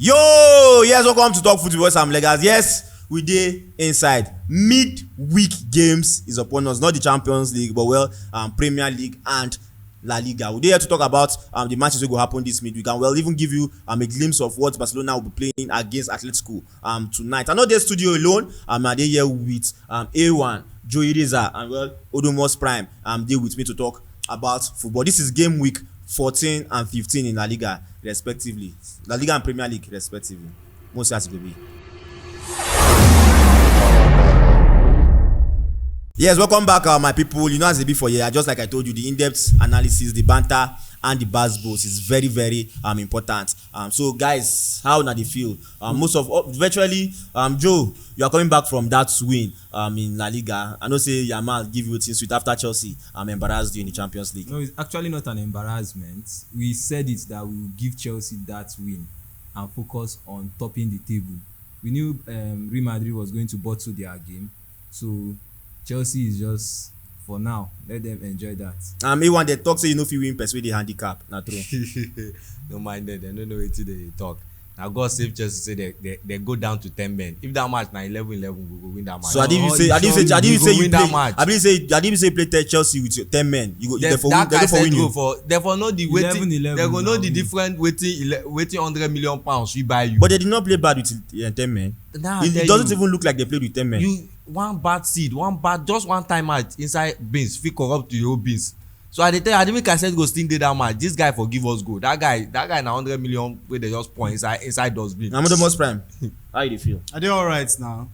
Yo, yes, welcome to TalkFootyFC. I'm Legas. Yes, we dey inside. Midweek games is upon us. Not the Champions League, but Premier League and La Liga. We dey here to talk about the matches wey go happen this midweek, and we'll even give you a glimpse of what Barcelona will be playing against Atletico tonight. I know dey studio alone. I dey here with A1, Joe Ireza, and Odomos Prime. Dey with me to talk about football. This is game week 14 and 15 in La Liga, respectively. La Liga and Premier League, respectively. Most as it will be. Yes, welcome back, my people. You know, as it be for here, just like I told you, the in-depth analysis, the banter, and the basketballs is very, very important. So, guys, how na dey feel? Virtually, Joe, you are coming back from that win in La Liga. I know say Yamal give you things sweet after Chelsea embarrassed you in the Champions League. No, it's actually not an embarrassment. We said it that we will give Chelsea that win and focus on topping the table. We knew Real Madrid was going to bottle their game, so Chelsea is just, for now, let them enjoy that. A1, they talk say you know if you win persuade the handicap. Not true. No mind them, they don't know what they talk. Now God save Chelsea, say they go down to 10 men. If that match now 11-11, we go win that match. So I didn't say you play Chelsea with 10 men. You go therefore win you. Therefore know the waiting. They go know the different waiting £100 million we buy you. But they did not play bad with 10 men. It doesn't even look like they played with 10 men. You one bad just one time out inside beans fit corrupt your whole beans. So I tell you, I didn't make sense go still dey that match. This guy forgive us go. That guy na 100 million wey they just point inside dustbin. I'm the most prime. How you dey feel? I dey alright now.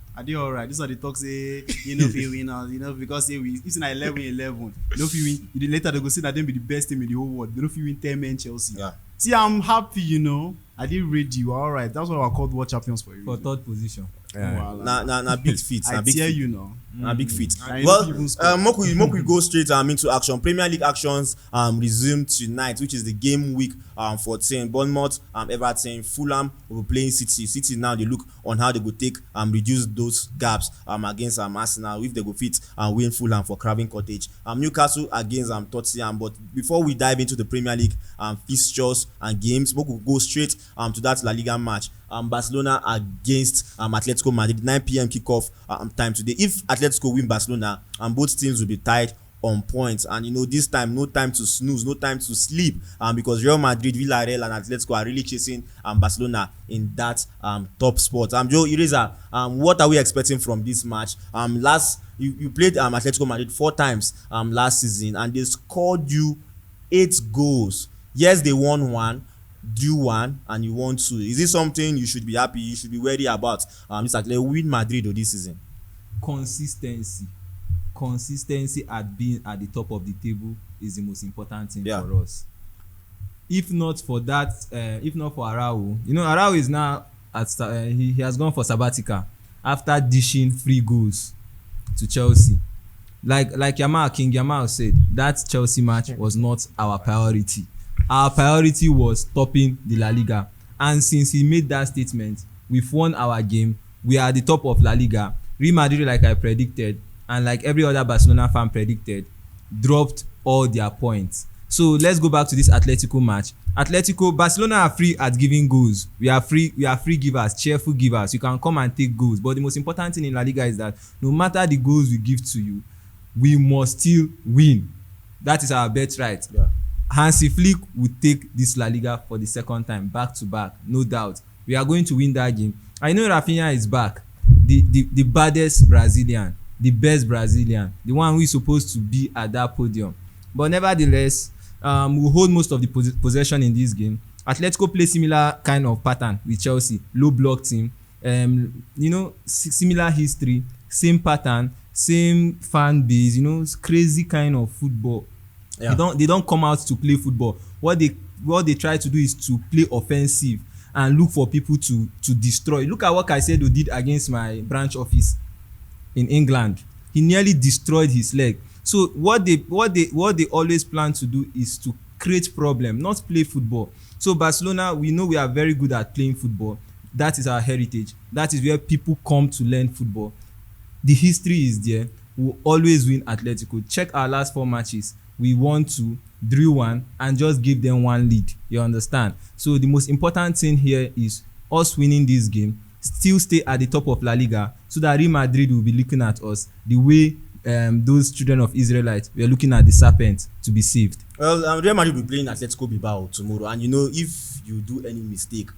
This are the talk say you know if you win, because say we it's na 11-11. You know if you win, later they go say that them be the best team in the whole world. They know if you win 10 men Chelsea. Yeah. See, I'm happy, I did read you. Alright, that's why I called world champions for you. For third position. Na big feat. I tell you now. A big feat. Well, make we go straight into action. Premier League actions resume tonight, which is the game week 14. Bournemouth, Everton, Fulham will be playing City. City now they look on how they go take reduce those gaps against Arsenal if they go fit and win Fulham for Craven Cottage. Newcastle against Tottenham. But before we dive into the Premier League fixtures and games, we will go straight to that La Liga match. Barcelona against Atletico Madrid, 9 p.m. kickoff time today. If Atletico win Barcelona, both teams will be tied on points, and this time no time to snooze, no time to sleep, because Real Madrid, Villarreal, and Atletico are really chasing Barcelona in that top spot. Joe Ireza, what are we expecting from this match? You played Atletico Madrid 4 times last season, and they scored you 8 goals. Yes, they won 1. Do 1 and you won 2. Is this something you should be happy? You should be worried about? It's like they win Madrid this season. Consistency at being at the top of the table is the most important thing for us. If not for that, if not for Araujo, Araujo is now he has gone for sabbatical after dishing 3 goals to Chelsea. Like King Yamal said, that Chelsea match was not our priority. Our priority was topping the La Liga, and since he made that statement, we've won our game. We are at the top of La Liga. Real Madrid, like I predicted, and like every other Barcelona fan predicted, dropped all their points. So let's go back to this Atletico match. Barcelona are free at giving goals. We are free givers, cheerful givers. You can come and take goals, but the most important thing in La Liga is that no matter the goals we give to you, we must still win. That is our birthright. Yeah. Hansi Flick will take this La Liga for the second time, back to back, no doubt. We are going to win that game. I know Rafinha is back, the baddest Brazilian, the best Brazilian, the one who is supposed to be at that podium. But nevertheless, we'll hold most of the possession in this game. Atletico play similar kind of pattern with Chelsea, low block team, similar history, same pattern, same fan base, crazy kind of football. Yeah. They don't come out to play football. What they try to do is to play offensive and look for people to destroy. Look at what Caicedo did against my branch office in England. He nearly destroyed his leg. So what they always plan to do is to create problem, not play football. So Barcelona, we know we are very good at playing football. That is our heritage. That is where people come to learn football. The history is there. We'll always win Atletico. Check our last 4 matches. We won 2, drew 1, and just give them 1 lead. You understand? So the most important thing here is us winning this game, still stay at the top of La Liga, so that Real Madrid will be looking at us the way those children of Israelites were looking at the serpent to be saved. Well, Real Madrid will be playing Atletico Bilbao tomorrow, and you know, if you do any mistake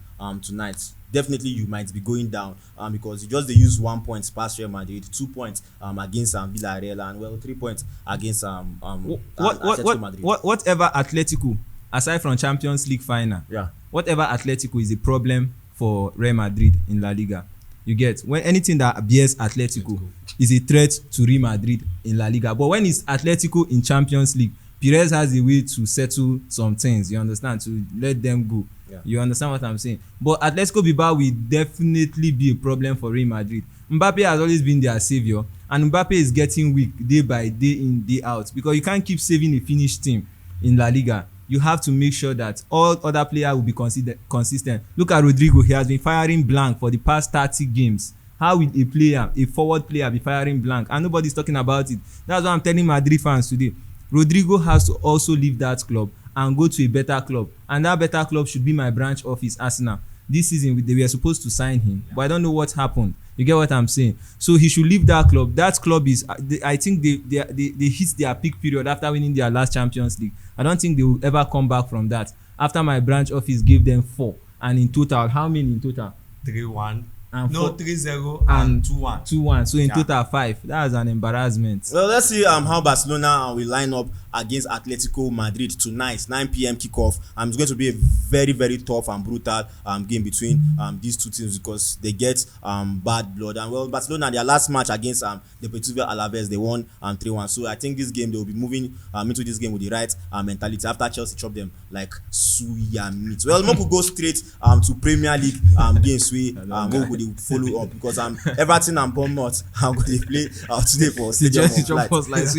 tonight, definitely you might be going down because you just they use 1 point past Real Madrid, 2 points against Villarreal, and well 3 points against Atletico Madrid. Whatever Atletico, aside from Champions League final, whatever Atletico is a problem for Real Madrid in La Liga. You get, when anything that bears Atletico is a threat to Real Madrid in La Liga. But when it's Atletico in Champions League, Perez has a way to settle some things, you understand, to let them go. You understand what I'm saying? But Atletico Bilbao will definitely be a problem for Real Madrid. Mbappe has always been their savior, and Mbappe is getting weak day by day in, day out, because you can't keep saving a finished team in La Liga. You have to make sure that all other players will be consistent. Look at Rodrigo. He has been firing blank for the past 30 games. How will a forward player be firing blank? And nobody's talking about it. That's why I'm telling Madrid fans today. Rodrigo has to also leave that club and go to a better club. And that better club should be my branch office, Arsenal. This season, they were supposed to sign him, but I don't know what happened. You get what I'm saying? So he should leave that club. That club is, I think they hit their peak period after winning their last Champions League. I don't think they will ever come back from that. After my branch office gave them 4, and in total, how many in total? 3-1. No, 3-0 and 2-1. 2-1. So in total 5. That's an embarrassment. Well, let's see how Barcelona will line up against Atletico Madrid tonight, 9 p.m. kickoff. It's going to be a very, very tough and brutal game between these two teams because they get bad blood. And well, Barcelona, their last match against the Deportivo Alaves, they won 3-1. So I think this game they will be moving into this game with the right mentality after Chelsea chopped them like suya meat. Well, we could go straight to Premier League games we will follow up because Everton and Bournemouth I'm going to play today for Stadium of Light.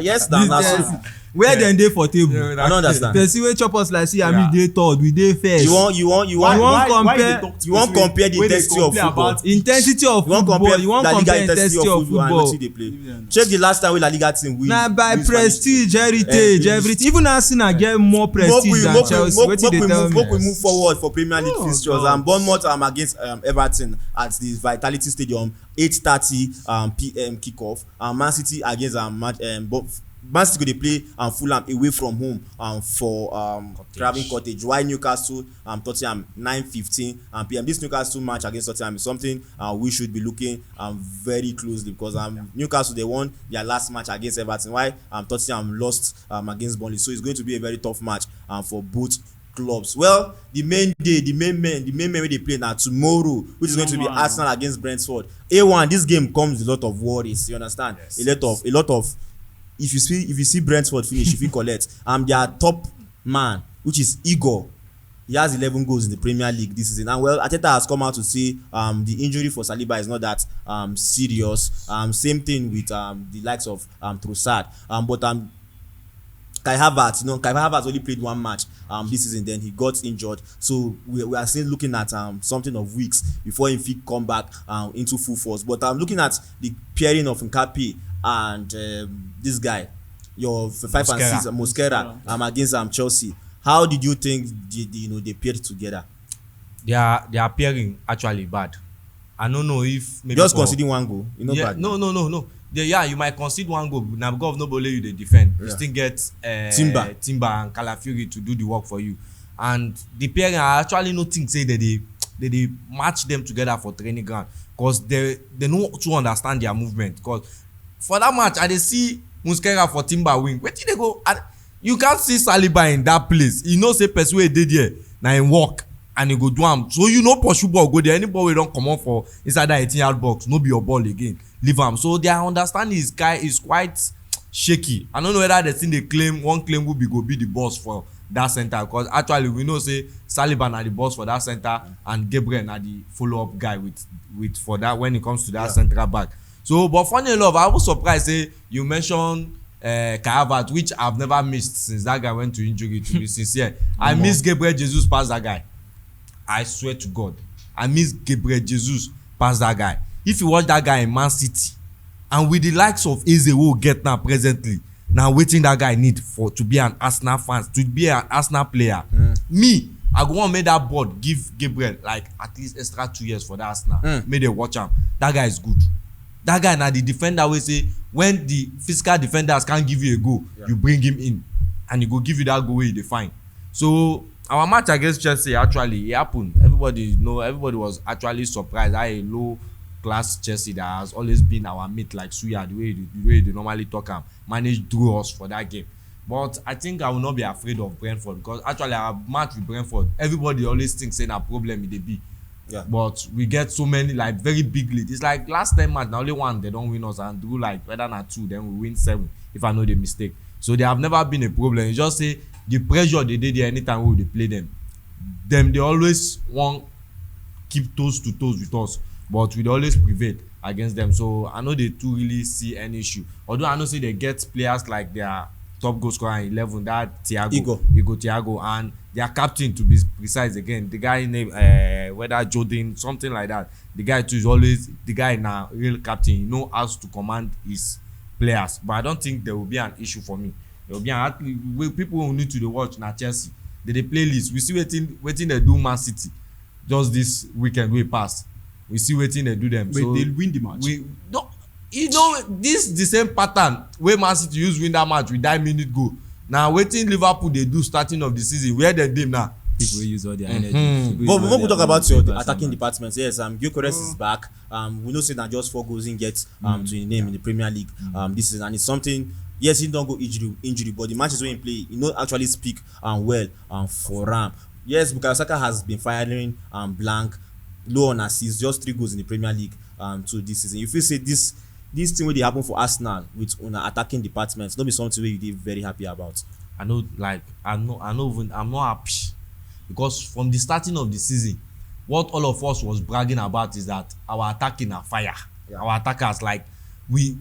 Yes, that's where dem dey for table? I don't understand. Person wey chop us like say I dey third, we dey first. You want compare the intensity of football? Intensity of football. You want compare intensity of football? Check the last time wey La Liga team win. Na by prestige, heritage, everything. Even Arsenal get more prestige than Chelsea. Wetin dey tell me? Make we move forward for Premier League fixtures. Bournemouth against Everton at the Vitality Stadium, 8:30 p.m. kickoff. Man City against Man City go dey play Fulham away from home for Craven Cottage. While Newcastle Tottenham 9:15 p.m. This Newcastle match against Tottenham is something we should be looking very closely because Newcastle they won their last match against Everton, while Tottenham lost against Burnley. So it's going to be a very tough match for both clubs. Well, the main men wey dey play now tomorrow, which is going to be Arsenal against Brentford. A1, this game comes with a lot of worries. You understand? Yes. A lot of. If you see Brentford finish, if you collect, their top man, which is Igor, he has 11 goals in the Premier League this season. And well, Arteta has come out to say the injury for Saliba is not that serious. Same thing with the likes of Trossard. But Kai Havertz only played 1 match this season, then he got injured. So we are still looking at something of weeks before he fit come back into full force. But I'm looking at the pairing of Nkapie and this guy, your 5 and 6 Mosquera against Chelsea. How did you think they paired together? Their pairing actually bad. I don't know if maybe just conceding 1 goal. Bad. No. You might concede 1 goal. Now because nobody you they defend, you still get Timber and Calafiori to do the work for you. And the pairing, I actually no think say that they match them together for training ground because they know to understand their movement. Because for that match, I dey see Mosquera for Timber wing. Where did they go? You can't see Saliba in that place. You know, say person wey dey there na him walk and he go do am. So you know, pursue ball go there. Any ball wey don comot for inside that 18-yard box, no be your ball again. Leave am. So their understanding is quite shaky. I don't know whether they think they claim will be the boss for that center, because actually we know say Saliba na the boss for that center and Gabriel na the follow-up guy with for that when it comes to that central back. So, but funny enough, I was surprised say you mentioned Kai Havertz, which I've never missed since that guy went to injury, to be sincere. I miss Gabriel Jesus past that guy. I swear to God. I miss Gabriel Jesus past that guy. If you watch that guy in Man City, and with the likes of Eze who get now presently, now waiting that guy need for to be an Arsenal fan, to be an Arsenal player. Me, I go wan make that board give Gabriel like at least extra 2 years for that Arsenal. Make they watch am. That guy is good. That guy na the defender wey say when the physical defenders can't give you a goal, you bring him in and he go give you that goal wey you dey find. So our match against Chelsea actually it happen. Everybody was actually surprised how a low class Chelsea that has always been our mate like Suya, the way they normally talk am, managed through us for that game. But I think I will not be afraid of Brentford because actually our match with Brentford, everybody always thinks say na problem it dey be. Yeah. But we get so many like very big lead. It's like last time match, na only one they don't win us and do like whether na 2, then we win 7 if I know the mistake. So they have never been a problem. It's just say the pressure they did there anytime we play them. They always want keep toes to toes with us, but we always prevail against them. So I know they too really see any issue. Although I know say they get players like their top goal scorer in 11, that Thiago, and their captain to be precise again, the guy named whether Jordan, something like that. The guy too is always the guy now real captain. He know how to command his players. But I don't think there will be an issue for me. There will be people who need to watch na Chelsea. They play list. We see waiting they do Man City just this weekend we pass. We see waiting they do them. But so they'll win the match. This the same pattern wey Man City use win that match with that minute goal. Now waiting Liverpool they do starting of the season where they dem now. People use all their energy. But before we talk about your attacking department, yes, Gyökeres is back. We know say that just 4 goals in get to his name in the Premier League this season, and it's something. Yes, he don't go injury, but the matches when he play, he not actually speak well for Ram. Yes, Bukayo Saka has been firing blank, low on assists, just 3 goals in the Premier League to this season. If you say this thing wey dey happen for Arsenal with una attacking department, no be something wey you dey very happy about. I'm not happy because from the starting of the season, what all of us was bragging about is that our attacking are fire. Yeah. Our attackers we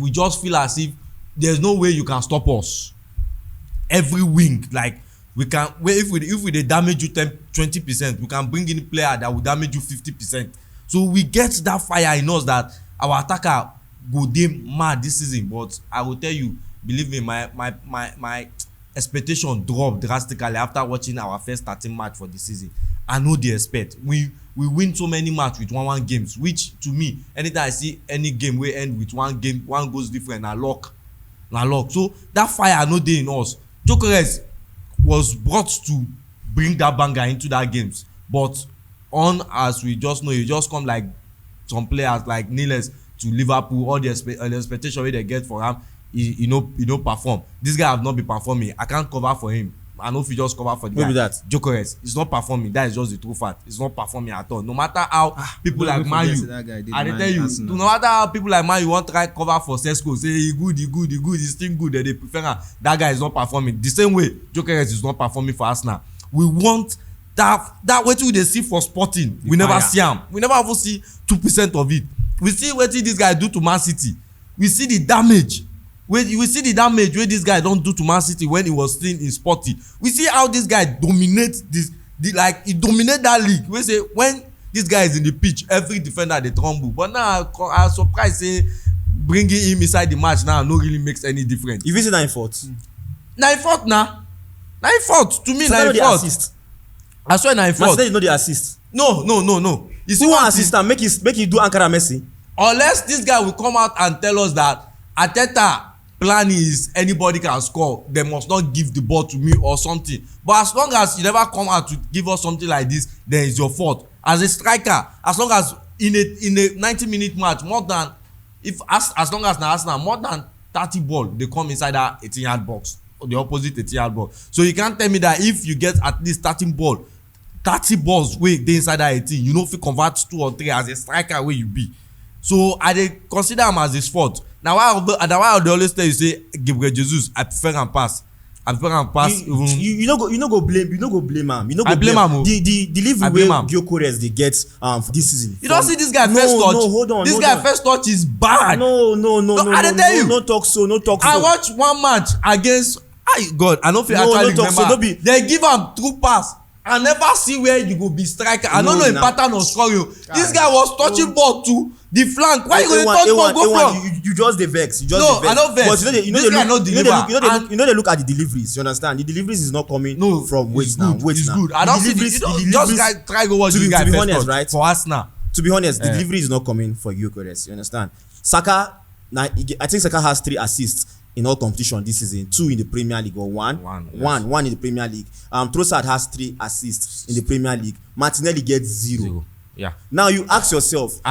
just feel as if there's no way you can stop us. Every wing, we can if we dey damage you 20%, we can bring in a player that will damage you 50%. So we get that fire in us that our attacker go dey mad this season. But I will tell you, believe me, my expectation dropped drastically after watching our first 13 match for the season. I know the expect. We win so many match with 1-1 games, which to me, anytime I see any game wey end with 1 game, 1 goes different, na luck. So that fire no dey in us. Gyökeres was brought to bring that banger into that games, but as we just know, you just come like some players like Niles to Liverpool, all the expectation wey they get for him, he no perform. This guy have not been performing. I can't cover for him. I know if you just cover for the guy. That Gyökeres is not performing. That is just the true fact. He's not performing at all. No matter how people like Man U, I tell you, no matter how people like Man U want to try cover for Sesko, say he good, he's still good. They prefer him. That guy is not performing. The same way Gyökeres is not performing for Arsenal. We want that wetin they see for Sporting. We never see him. We never even see 2% of it. We see wetin this guy do to Man City. We see the damage. We see the damage wey this guy don do to Man City when he was still in Sporting. We see how this guy dominate he dominate that league. We say when this guy is in the pitch, every defender dey tremble. But now I surprised say bringing him inside the match now no really makes any difference. If you say 9 fault, 9 fault na 9 fault to me. 9 fault. I swear 9 fault. Man, you know the assist. No. You see one assist and make you do Ankara Messi. Unless this guy will come out and tell us that Arteta plan is anybody can score, they must not give the ball to me or something. But as long as you never come out to give us something like this, then it's your fault. As a striker, as long as in a 90-minute match, more than as long as na Arsenal, more than 30 ball they come inside that 18-yard box or the opposite 18-yard box. So you can't tell me that if you get at least 30 balls wey dey inside that 18, you no fit convert 2 or 3 as a striker wey you be. So I dey consider am as his fault. Now why I always tell you say Gabriel Jesus, I prefer am pass. You no go blame am. I blame am. The level wey Gyökeres dey get this season. You don't see this guy first touch. No, hold on. This guy first touch is bad. No. I dey tell you. No talk so. I watch one match against God. I no fit actually remember. They give am through pass. I never see where you go be striker. I don't know a pattern of scoring. This guy was touching ball to the flank. Why you go touch ball go from? You just dey vex. No, I don't vex. But you know they look at the deliveries. You understand? The deliveries is not coming from weight now. It's good. I don't see the just guy try go watch this guy first right for Arsenal. To be honest, the delivery is not coming for Gyökeres. You understand? Saka, I think Saka has 3 assists in all competition this season, 2 in the Premier League or one in the Premier League. Trossard has 3 assists in the Premier League. Martinelli gets 0. Yeah. Now you ask yourself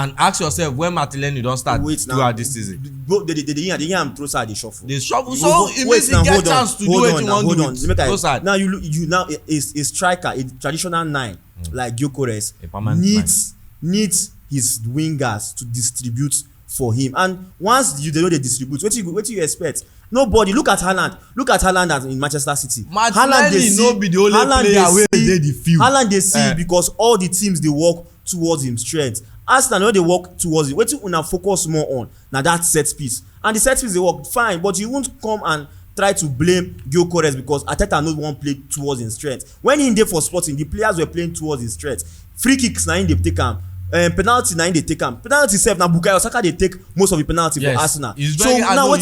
when Martinelli don't start throughout this season. The young Trossard they shuffle. They shuffle, so it means he get chance to do what you want to do. Trossard. Now you now a striker, a traditional 9 like Gyökeres needs his wingers to distribute for him, and once they distribute, what do you expect? Nobody. Look at Haaland in Manchester City. Martinelli no be the only player wey dey the field. Haaland dey see because all the teams dey work towards him strength. Arsenal no dey work towards it. Wetin una focus more on na that set piece, and the set piece dey work fine, but you won't come and try to blame Gyökeres because Arteta no wan play towards him strength. When he dey for Sporting, the players were playing towards his strength. Free kicks na him dey take am. Penalty na him dey take am. Penalty sef na Bukayo Saka dey take most of the penalty for Arsenal. So now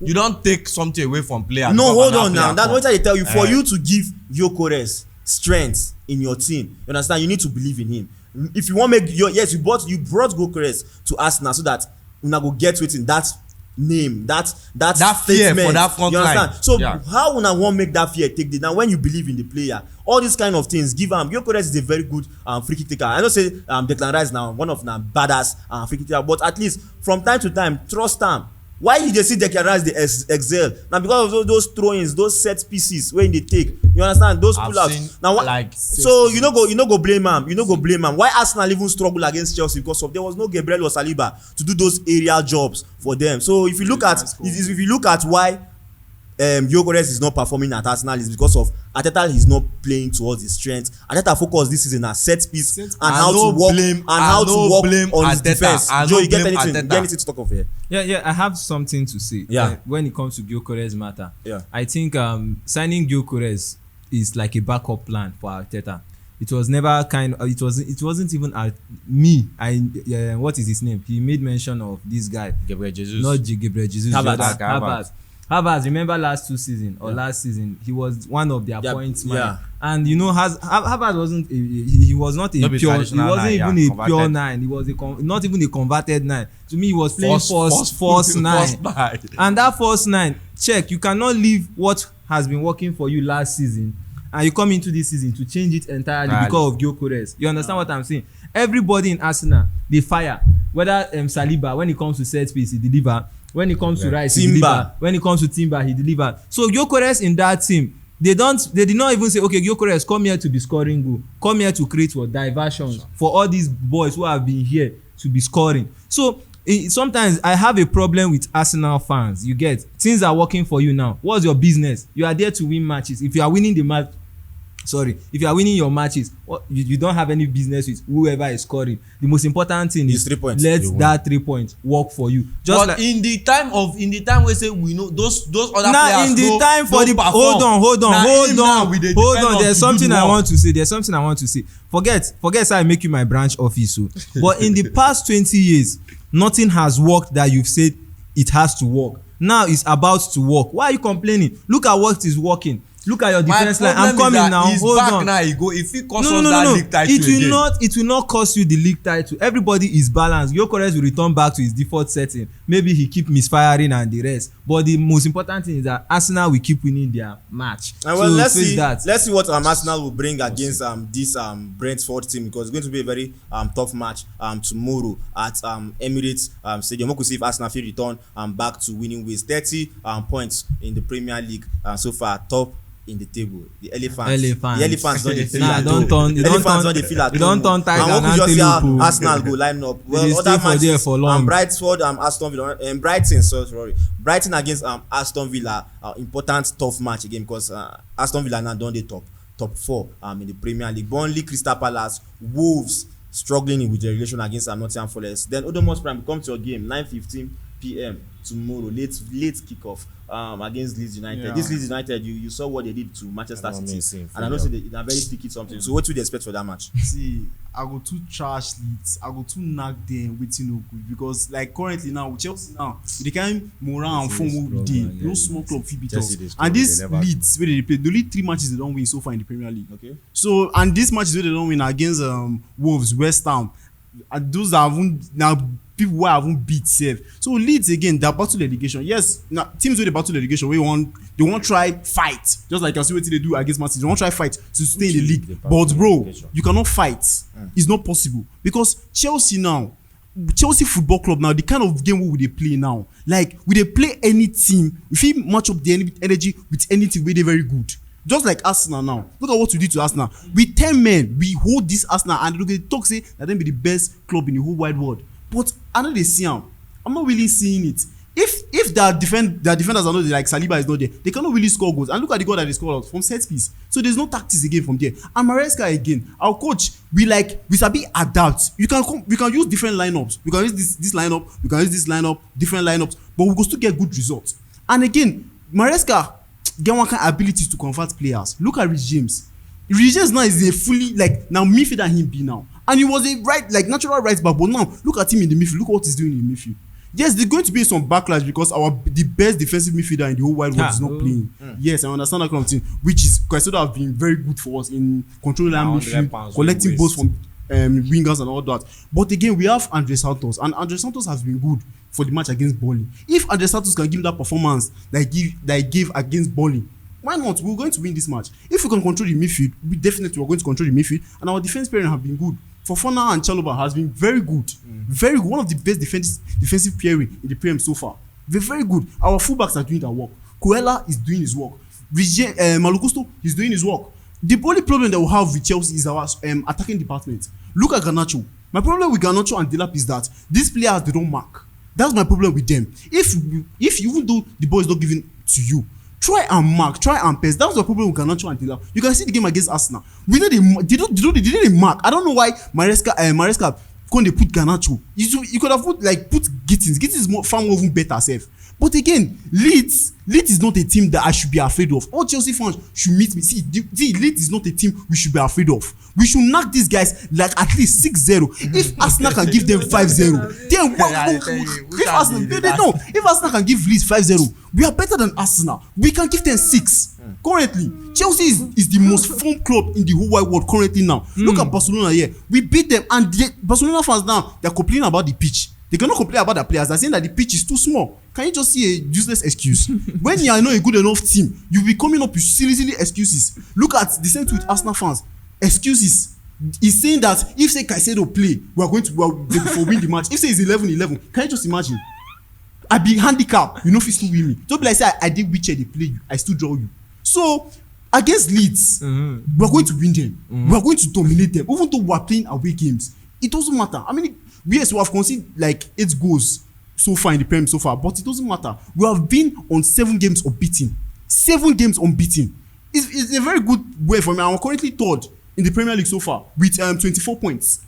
you don't take something away from players. No, hold on now. That's what I tell you. For you to give Gyökeres strength in your team, you understand? You need to believe in him. If you want make you brought Gyökeres to Arsenal so that una go get wetin that name, that fear for that front line. So how una wan make that fear take the now when you believe in the player? All these kind of things give am. Gyökeres is a very good free kick taker. I know say Declan Rice now one of na badass free kick taker, but at least from time to time trust am. Why you dey see Declan Rice dey excel? Na because of those throw-ins, those set pieces wey he dey take. You understand? Those pull-outs. Now so you no go blame am. You no go blame am. Why Arsenal even struggle against Chelsea because of there was no Gabriel or Saliba to do those aerial jobs for them. So if you look at why Gyökeres is not performing at Arsenal is because of Arteta is not playing towards his strength. Arteta focus this season on set piece and how to work on his defense. Joe, you get anything to talk of here? Yeah, I have something to say. When it comes to Gyökeres matter. I think signing Gyökeres is like a backup plan for Arteta. It was never it wasn't even me. What is his name? He made mention of this guy. Gabriel Jesus. Not Gabriel Jesus. Havertz, remember last season, he was one of their points man. And you know, Havertz wasn't he was not a pure, he wasn't even a pure 9. He was not even a converted 9. To me, he was playing false 9. And that false 9, check, you cannot leave what has been working for you last season and you come into this season to change it entirely because of Gyökeres. You understand what I'm saying? Everybody in Arsenal, they fire. Whether Saliba, when it comes to set piece, he deliver. When it comes to Rice, he deliver. When it comes to Timber, he deliver. So Gyökeres in that team, they did not even say, okay, Gyökeres, come here to be scoring goal. Come here to create diversions for all these boys who have been here to be scoring. So sometimes I have a problem with Arsenal fans. You get, things are working for you now. What's your business? You are there to win matches. If you are winning your matches, you don't have any business with whoever is scoring. The most important thing is 3 points. Let that 3 points work for you. Just but like, in the time we say we know those other players. In the time for the hold on. There's something I want to say. Forget how I make you my branch office. So, but in the past 20 years, nothing has worked that you've said it has to work. Now it's about to work. Why are you complaining? Look at what is working. Look at your defense line. I'm coming now. Hold on. Now he go. If he costs us that league title it will not cost you the league title. Everybody is balanced. Gyökeres will return back to his default setting. Maybe he keep misfiring and the rest. But the most important thing is that Arsenal will keep winning their match. And well, let's see what Arsenal will bring against this Brentford team, because it's going to be a very tough match tomorrow at Emirates Stadium. We could see if Arsenal will return back to winning ways. 30 points in the Premier League so far, top in the table. The elephants don't feel at all. Don't turn tiger and just see how Arsenal go line up. Well, other matches, Brightford, Aston Villa, Brighton against Aston Villa, important tough match again, because Aston Villa now done the top 4 in the Premier League. Burnley, Crystal Palace, Wolves struggling with the relegation against Nottingham Forest. Then Odomos Prime, come to your game 9:15 p.m. tomorrow, late kickoff against Leeds United. Yeah. This Leeds United, you saw what they did to Manchester City, and I know they're very sticky something. So what do you expect for that match? See, I go too trash Leeds. I go too knock them waiting no good because like currently now with Chelsea now, they kind morale and form we dey. No small club fit beat us. And this Leeds where they play, the only 3 matches they don't win so far in the Premier League. Okay. So and these matches where they don't win are against Wolves, West Ham, and those are now people who haven't beat safe. So Leeds again, their battle relegation. Yes, now teams with the battle relegation, they want try fight. Just like you see what they do against Man City. They want try fight to stay in the league. But bro, you cannot fight. It's not possible. Because Chelsea Football Club now, the kind of game we they play now, like we they play any team, if we match up the energy with any team, we they very good. Just like Arsenal now. Look at what we did to Arsenal. With 10 men, we hold this Arsenal and look at the talk say that they be the best club in the whole wide world. But I know they see them. I'm not really seeing it. If their defenders are not there, like Saliba is not there, they cannot really score goals. And look at the goal that they scored from set piece. So there's no tactics again from there. And Maresca again, our coach, we sabi adapt. We can use different lineups. We can use this lineup. We can use this lineup. Different lineups, but we go still get good results. And again, Maresca get one kind of ability to convert players. Look at Rich James. Rich James now is a fully now midfielder him be now. And he was a natural right back, but now look at him in the midfield. Look what he's doing in the midfield. Yes, there's going to be some backlash because the best defensive midfielder in the whole wide world is not playing. Yes, I understand that kind of thing, which is Caicedo have been very good for us in controlling our midfield, collecting balls from wingers and all that. But again, we have Andre Santos, and Andre Santos has been good for the match against Burnley. If Andre Santos can give that performance that he gave against Burnley, why not? We're going to win this match. If we can control the midfield, we definitely are going to control the midfield, and our defense pairing have been good. Fofana and Chalobah has been very good. Very good. One of the best defensive pairing in the Prem so far. They're very good. Our fullbacks are doing their work. Koela is doing his work. Malukusto is doing his work. The only problem that we have with Chelsea is our attacking department. Look at Garnacho. My problem with Garnacho and Delap is that these players, they don't mark. That's my problem with them. If even though the ball is not given to you, try and mark, try and pass. That's the problem with Garnacho and Delap. You can see the game against Arsenal. We know they didn't mark. I don't know why Maresca couldn't they put Garnacho. You could have put Gittins. Gittins is far more even better self. But again, Leeds is not a team that I should be afraid of. All Chelsea fans should meet me. See, Leeds is not a team we should be afraid of. We should knock these guys like at least 6-0. If Arsenal can give them 5-0, then if Arsenal can give Leeds 5-0, we are better than Arsenal. We can give them 6. Currently, Chelsea is the most fun club in the whole wide world currently now. Look at Barcelona here. We beat them, and Barcelona fans now, they're complaining about the pitch. They cannot complain about the players. They're saying that the pitch is too small. Can you just see a useless excuse? When you are not a good enough team, you'll be coming up with silly excuses. Look at the same with Arsenal fans. Excuses. He's saying that if say Caicedo play, we are going to win the match. If say it's 11-11, can you just imagine? I be handicapped. You know if you still win me. Don't be like say I did whichever they play you. I still draw you. So against Leeds, we are going to win them. We are going to dominate them. Even though we are playing away games, it doesn't matter. I mean, yes, we have conceded 8 goals so far in the Premier so far, but it doesn't matter. We have been on 7 games unbeaten. 7 games unbeaten. It's a very good way for me. I'm currently 3rd in the Premier League so far with 24 points.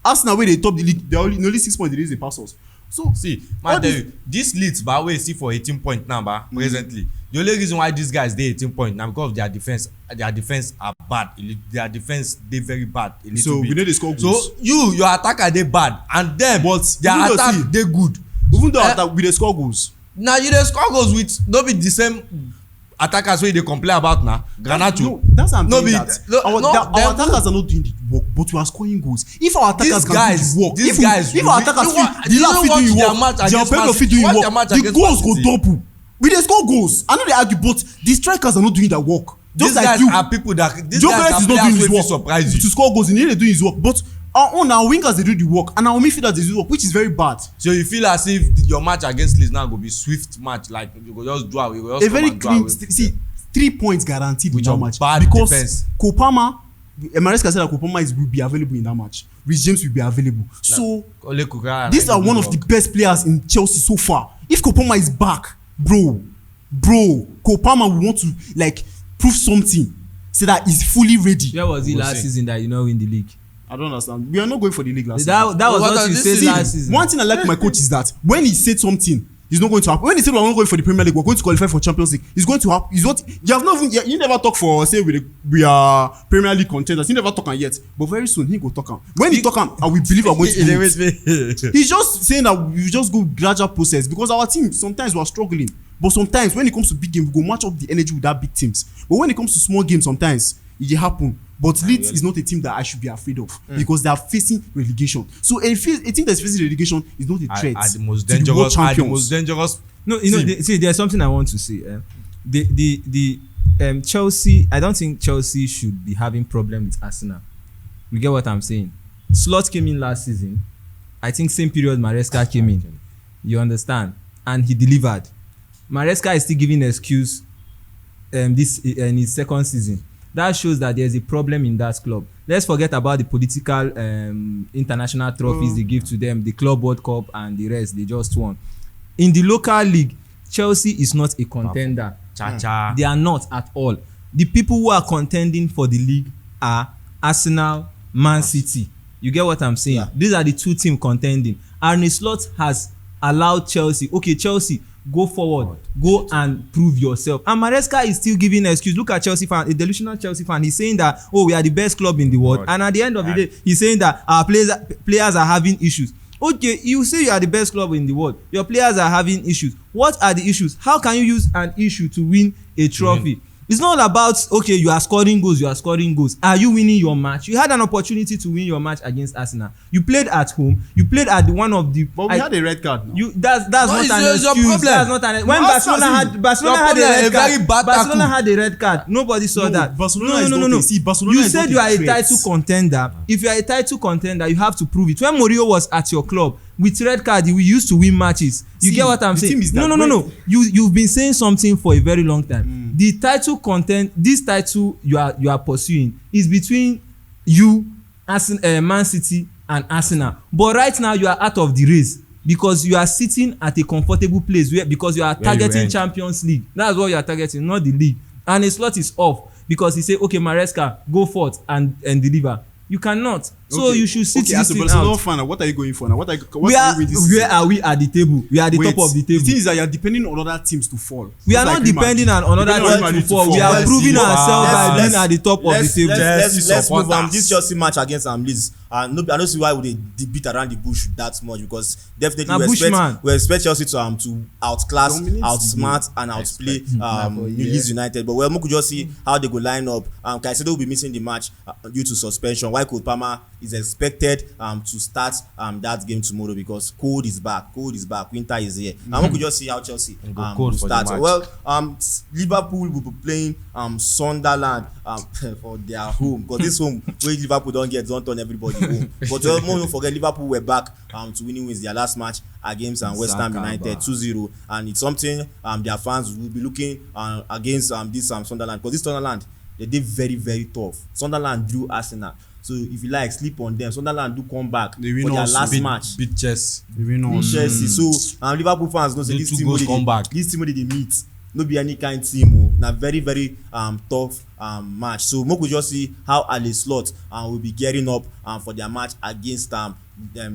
Arsenal, where they top the league, they only 6 points. They pass us. So see, man, tell you, this Leeds, by way, see for 18 points now, presently. The only reason why these guys they 18 points now because of their defense. Their defense are bad. Their defense they very bad. So we know they score goals. So your attacker they bad, and them but their attack they good. Even though we they score goals. Now you they score goals with no be the same attackers wey dey complain about now. Garnacho. No, that's what I'm saying that. Our attackers are not doing the work, but we are scoring goals. If our attackers can do the work, if our attackers fit do the work, the goals go double. We dey score goals. I know they argue, but the strikers are not doing their work. Just like you, are people that these guys are players wey surprise you to score goals. He need to do his work, but our wingers they do the work, and our midfielders they do the work, which is very bad. So you feel as if your match against Leeds now go be swift match, like you go just draw away. A very clean. See, 3 points guaranteed in that match bad because defense. Kopama, Maresca said that Kopama will be available in that match. Rich James will be available. So these are one of the best players in Chelsea so far. If Kopama is back, bro, Kopama will want to prove something, so that he's fully ready. Where was he last season that win the league? I don't understand. We are not going for the league last season. That was what you said last season. One thing I like my coach is that when he said something, It's not going to happen. When they say we're not going for the Premier League, we're going to qualify for Champions League. It's going to happen. It's not. You have not even. You never talk for say we are Premier League contenders. He never talk on yet. But very soon he go talk on. When he talk on, and we believe we're going to do it. He's just saying that we just go gradual process because our team sometimes we're struggling. But sometimes when it comes to big games, we go match up the energy with that big teams. But when it comes to small games, sometimes it happen. But Leeds is not a team that I should be afraid of because they are facing relegation. So a team that's facing relegation is not a threat. Are the most dangerous. Are the most dangerous. No, see, there's something I want to say. The Chelsea. I don't think Chelsea should be having problem with Arsenal. You get what I'm saying? Slot came in last season. I think same period Maresca came in. You understand? And he delivered. Maresca is still giving excuse this in his second season. That shows that there's a problem in that club. Let's forget about the political international trophies they give to them, the Club World Cup and the rest they just won. In the local league, Chelsea is not a contender. They are not at all. The people who are contending for the league are Arsenal, Man City. You get what I'm saying? Yeah. These are the two teams contending. Arne Slot has allowed Chelsea. Okay, Chelsea, go forward, go and prove yourself. And Maresca is still giving an excuse. Look at Chelsea fan, a delusional Chelsea fan. He's saying that, oh, we are the best club in the world. And at the end of the day, he's saying that our players are having issues. Okay, you say you are the best club in the world. Your players are having issues. What are the issues? How can you use an issue to win a trophy? It's not about, okay, you are scoring goals. Are you winning your match? You had an opportunity to win your match against Arsenal. You played at home. You played at one of the. But we had a red card now. That's not an excuse. That's not an. When Barcelona had a red card. Barcelona had a red card. Nobody saw that. No. See, Barcelona you said you are a title contender. If you are a title contender, you have to prove it. When Mourinho was at your club, with red card, we used to win matches. You get what I'm saying? No. You've been saying something for a very long time. The title this title you are pursuing is between you, Man City, and Arsenal. But right now you are out of the race because you are sitting at a comfortable place because you are targeting Champions League. That's what you are targeting, not the league. And a slot is off because he say, okay, Maresca, go forth and deliver. You cannot. So you should sit this thing out. Fan, what are you going for now? Where are we at the table? We are at the top of the table. The thing is that you are depending on other teams to fall. We are not depending on other teams to fall. We are proving ourselves by being at the top of the table. Let's move on. This Chelsea match against Leeds. I don't see why they beat around the bush that much because definitely we expect Chelsea to outclass, outsmart, and outplay Leeds United. But we could just see how they go line up. Caicedo will be missing the match due to suspension. Why Cole Palmer is expected to start that game tomorrow because cold is back, winter is here. And we could just see how Chelsea will start. Well, Liverpool will be playing Sunderland for their home because this home where Liverpool don't turn everybody home. But don't forget Liverpool were back to winning wins their last match against West Ham United 2-0, and it's something their fans will be looking against this Sunderland because this Sunderland they did very, very tough. Sunderland drew Arsenal. So if you like, sleep on them. Sunderland do come back for their last match. Beat Chelsea. Chelsea. So Liverpool fans know say this team they meet. No be any kind team. Na very, very tough match. So we could just see how Arne Slot will be gearing up for their match against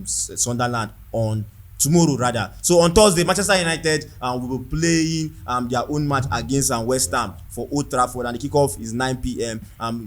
Sunderland on tomorrow rather. So on Thursday, Manchester United will be playing their own match against West Ham for Old Trafford, and the kickoff is 9 p.m.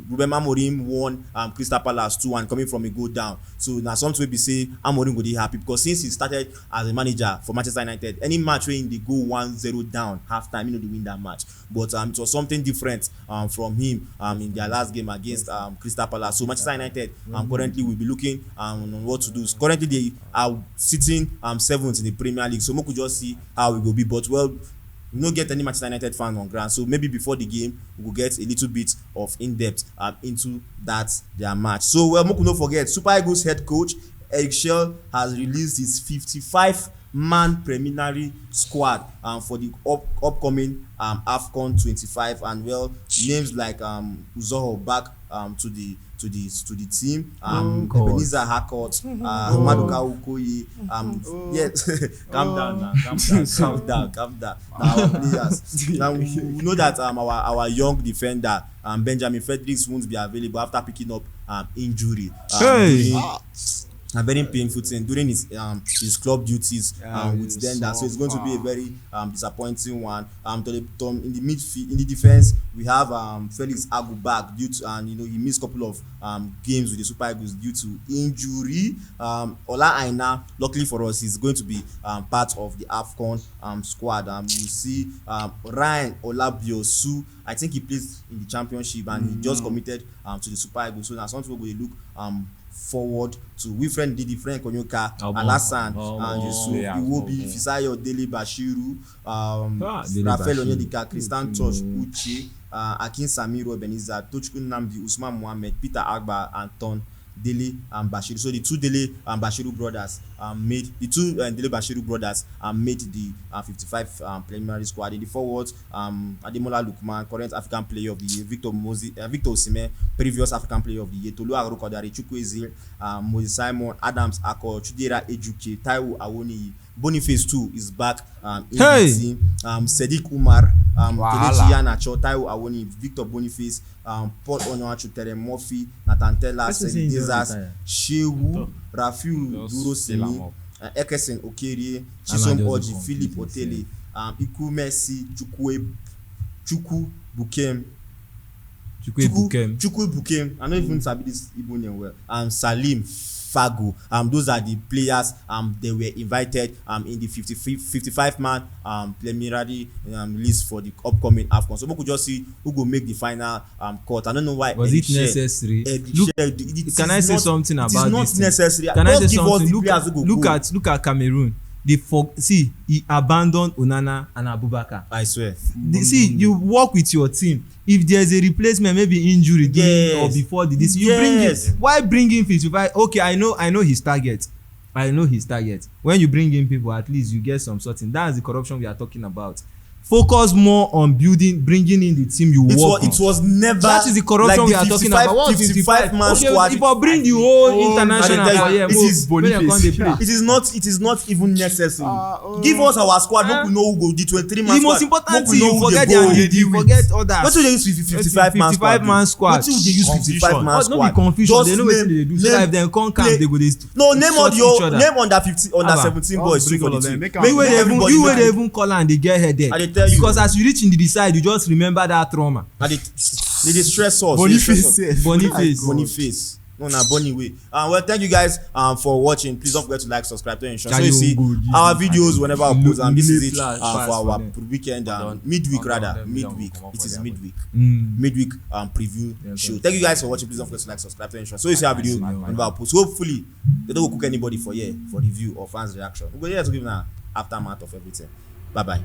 Ruben Amorim won Crystal Palace 2-1 coming from a goal down. So now something will be say Amorim will be happy because since he started as a manager for Manchester United, any match when they go 1-0 down halftime, they win that match. But it was something different from him in their last game against Crystal Palace. So Manchester United currently will be looking on what to do. Currently they are sitting 7th in the Premier League. So we could just see how it will be. But we don't get any Manchester United fan on ground, so maybe before the game we will get a little bit of in-depth into their match. So we could not forget Super Eagles head coach Eric Schell has released his 55-man preliminary squad for the upcoming AFCON 25, and names like Uzoho back to the team, Ebenezer Harcourt, Maduka Ukoye, calm down. Now our players. Now we know that our young defender Benjamin Fredericks won't be available after picking up injury. a very painful thing during his club duties with Denda. So it's going to be a very disappointing one. In the midfield, in the defense, we have Felix Agu back due to, and he missed a couple of games with the Super Eagles due to injury. Ola Aina, luckily for us, is going to be part of the AFCON squad. We'll see Ryan Olabiosu. I think he plays in the championship and he just committed to the Super Eagles. So now something we look forward to. Wilfred Ndidi, Frank Onyoka, Alassane, Yusuf Iwobi, Fisayo Dele Bashiru, Rafael Onyedika, Christian Tosh Uche, Akin Samiro Ebenezer, Tochukwu Nnamdi, Usman Mohammed, Peter Agba, and Ton Dele and Bashiru. So the two Dele and Bashiru brothers made the 55 preliminary squad. In the forwards, Ademola Lookman, current African Player of the Year, Victor Osimhen, previous African Player of the Year, Tolu Arokodare, Chukwueze, Moses Simon, Adams Akor, Chudera Ejuke, Taiwo Awoniyi. Boniface too is back in the team. Sadiq Umar, Kelechi Iheanacho, Taiwo Awoniyi, Victor Boniface, Paul Onuachu, Tere Murphy, Nathan Tella, Sedi Desas, Shehu, Rafiu Durosimi, Ekerson Okerie, Chisom Oji, Philip Otele, Iku Messi, Chukwu Bukem. I don't even sabi this Igbo name well. Salim Fago. Those are the players they were invited in the 55-man preliminary list for the upcoming AFCON. So we could just see who go make the final cut. I don't know why. Was it necessary? Can I say something about this? It is not necessary. Can I say something? Look at Cameroon. He abandoned Onana and Abubakar. I swear. You work with your team. If there's a replacement, maybe injury or before this, you bring it. Why bring in 55? Okay, I know his target. When you bring in people, at least you get some something. That's the corruption we are talking about. Focus more on bringing in the team you work on. It was never. That is the corruption we are talking about. What 55-man squad? If I bring the whole international it is not even necessary. Give us our squad. Hope we know who go the 23-man squad. The most important thing, you forget others. What do they use 55-man squad? What do they use 55-man squad? Not be confusion. They know what they do. So if they come camp, they go. No, name under 15, under 17 boys. You will even call and they get headache. Because as you reach in the side, you just remember that trauma. They stress us. Boniface. No, Bonnie way. Well, thank you guys for watching. Please don't forget to like, subscribe, to ensure. So you see our videos whenever I post. This is it for our weekend midweek rather. Midweek. It is midweek. Midweek preview show. Thank you guys for watching. Please don't forget to like, subscribe, to ensure. So you see our video whenever I post. Hopefully they don't cook anybody for review or fans reaction. We're here to give an aftermath of everything. Bye bye.